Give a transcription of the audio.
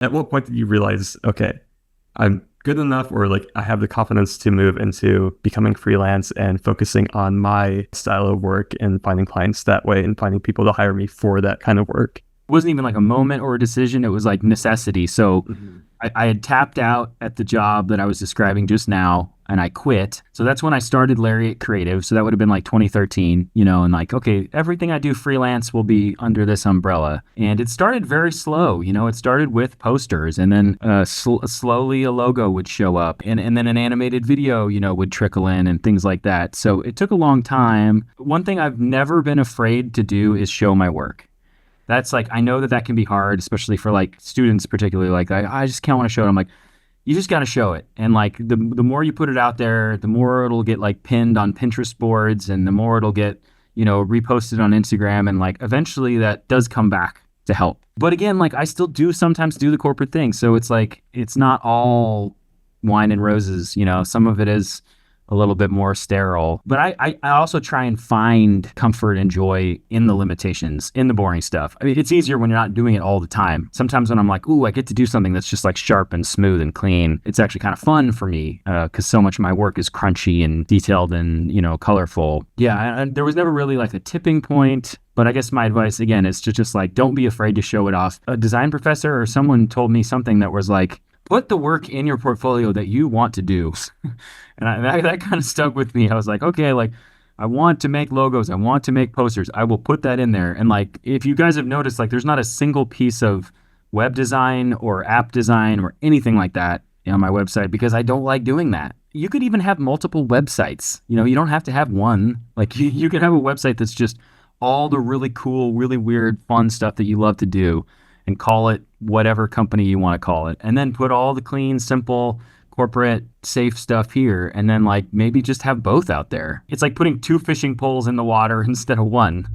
At what point did you realize, okay, I'm good enough, or like I have the confidence to move into becoming freelance and focusing on my style of work and finding clients that way and finding people to hire me for that kind of work? It wasn't even like a moment or a decision. It was like necessity. So Mm-hmm. I had tapped out at the job that I was describing just now and I quit. So that's when I started Lariat Creative. So that would have been like 2013, and like, okay, everything I do freelance will be under this umbrella. And it started very slow. It started with posters and then slowly a logo would show up and then an animated video, would trickle in and things like that. So it took a long time. One thing I've never been afraid to do is show my work. That's like, I know that that can be hard, especially for like students, particularly. Like, I just can't want to show it. I'm like, you just got to show it. And like, the more you put it out there, the more it'll get like pinned on Pinterest boards and the more it'll get, reposted on Instagram. And like, eventually that does come back to help. But again, like, I still do sometimes do the corporate thing. So it's like, it's not all wine and roses. Some of it is a little bit more sterile. But I also try and find comfort and joy in the limitations, in the boring stuff. I mean, it's easier when you're not doing it all the time. Sometimes when I'm like, ooh, I get to do something that's just like sharp and smooth and clean, it's actually kind of fun for me because so much of my work is crunchy and detailed and, colorful. Yeah, and there was never really like a tipping point. But I guess my advice, again, is to just like, don't be afraid to show it off. A design professor or someone told me something that was like, put the work in your portfolio that you want to do. And that kind of stuck with me. I was like, okay, like I want to make logos. I want to make posters. I will put that in there. And like, if you guys have noticed, like there's not a single piece of web design or app design or anything like that on my website because I don't like doing that. You could even have multiple websites. You don't have to have one. Like you could have a website that's just all the really cool, really weird, fun stuff that you love to do and call it whatever company you want to call it. And then put all the clean, simple, corporate, safe stuff here. And then like maybe just have both out there. It's like putting two fishing poles in the water instead of one.